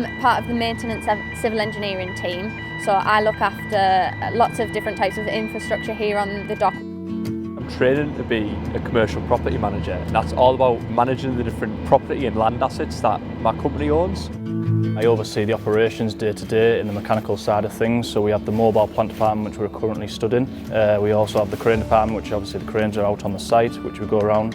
I'm part of the maintenance civil engineering team, so I look after lots of different types of infrastructure here on the dock. I'm training to be a commercial property manager, and that's all about managing the different property and land assets that my company owns. I oversee the operations day to day in the mechanical side of things, so we have the mobile plant department which we're currently studying. We also have the crane department, which obviously the cranes are out on the site, which we go around.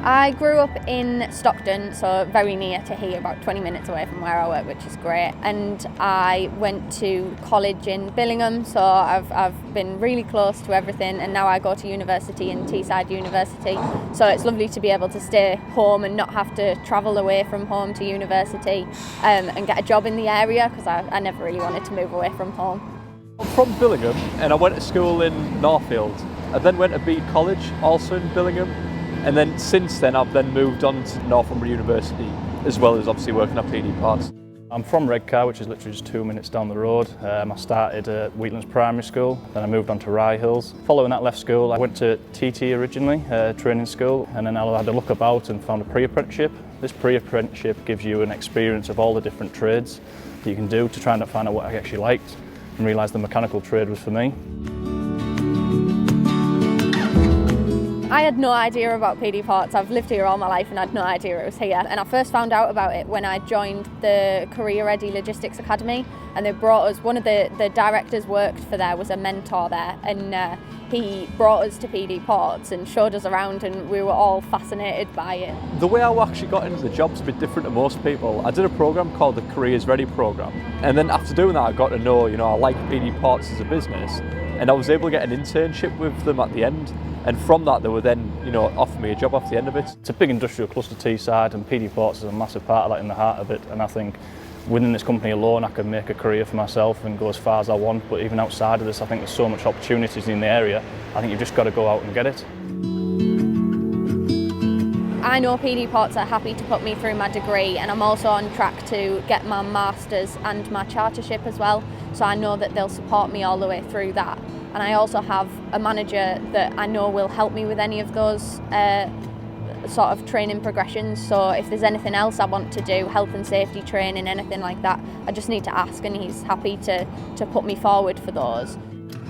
I grew up in Stockton, so very near to here, about 20 minutes away from where I work, which is great. And I went to college in Billingham, so I've been really close to everything. And now I go to university in Teesside University, so it's lovely to be able to stay home and not have to travel away from home to university and get a job in the area, because I never really wanted to move away from home. I'm from Billingham, and I went to school in Northfield. I then went to Bede College, also in Billingham. And then since then I've then moved on to Northumbria University, as well as obviously working at PD Parts. I'm from Redcar, which is literally just 2 minutes down the road. I started at Wheatlands Primary School, then I moved on to Rye Hills. Following that left school, I went to TT originally, training school, and then I had a look about and found a pre-apprenticeship. This pre-apprenticeship gives you an experience of all the different trades that you can do to try and find out what I actually liked, and realised the mechanical trade was for me. I had no idea about PD Parts. I've lived here all my life and I had no idea it was here. And I first found out about it when I joined the Career Ready Logistics Academy, and they brought us, one of the directors worked for there, was a mentor there, and he brought us to PD Parts and showed us around, and we were all fascinated by it. The way I actually got into the job's a bit different to most people. I did a program called the Careers Ready program, and then after doing that I got to know, I like PD Parts as a business, and I was able to get an internship with them at the end. And from that, they were then, offer me a job off the end of it. It's a big industrial cluster, Teesside, and PD Ports is a massive part of that, in the heart of it. And I think within this company alone, I can make a career for myself and go as far as I want. But even outside of this, I think there's so much opportunities in the area. I think you've just got to go out and get it. I know PD Ports are happy to put me through my degree, and I'm also on track to get my Masters and my chartership as well. So I know that they'll support me all the way through that. And I also have a manager that I know will help me with any of those sort of training progressions. So if there's anything else I want to do, health and safety training, anything like that, I just need to ask, and he's happy to put me forward for those.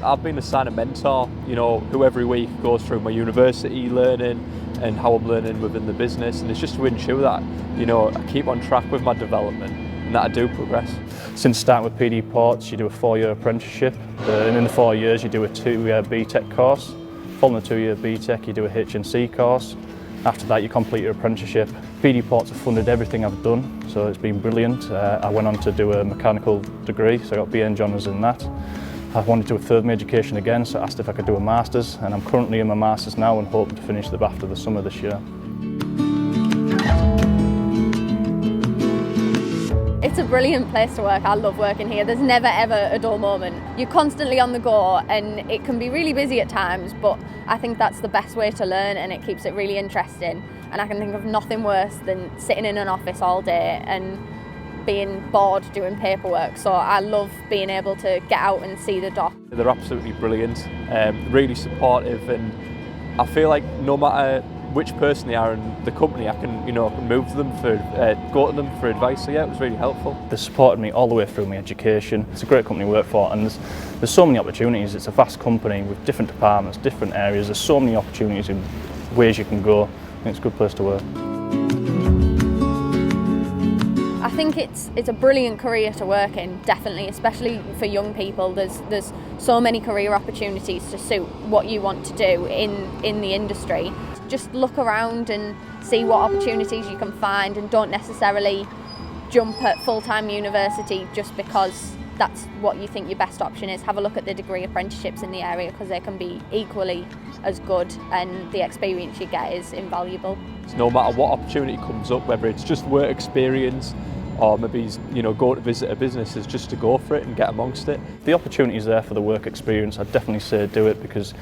I've been assigned a mentor, who every week goes through my university learning and how I'm learning within the business, and it's just to ensure that, I keep on track with my development and that I do progress. Since starting with PD Ports, you do a 4-year apprenticeship, and in the 4 years you do a 2-year BTEC course. Following the 2-year BTEC, you do a HNC course. After that, you complete your apprenticeship. PD Ports have funded everything I've done, so it's been brilliant. I went on to do a mechanical degree, so I got BN Honours in that. I wanted to do a further education again, so I asked if I could do a Masters, and I'm currently in my Masters now and hoping to finish them after the summer this year. It's a brilliant place to work. I love working here. There's never ever a dull moment. You're constantly on the go, and it can be really busy at times, but I think that's the best way to learn, and it keeps it really interesting. And I can think of nothing worse than sitting in an office all day and being bored doing paperwork. So I love being able to get out and see the dock. They're absolutely brilliant, really supportive, and I feel like no matter which person they are in the company, I can, move to them go to them for advice. So yeah, it was really helpful. They supported me all the way through my education. It's a great company to work for, and there's so many opportunities. It's a vast company with different departments, different areas. There's so many opportunities and ways you can go. I think it's a good place to work. I think it's a brilliant career to work in, definitely, especially for young people. There's so many career opportunities to suit what you want to do in the industry. Just look around and see what opportunities you can find, and don't necessarily jump at full-time university just because that's what you think your best option is. Have a look at the degree apprenticeships in the area, because they can be equally as good, and the experience you get is invaluable. No matter what opportunity comes up, whether it's just work experience or maybe go to visit a business, is just to go for it and get amongst it. The opportunity is there for the work experience. I'd definitely say do it, because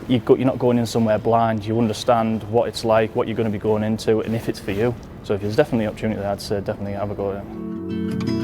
you're not going in somewhere blind. You understand what it's like, what you're going to be going into, and if it's for you. So if there's definitely an opportunity there, I'd say definitely have a go at it.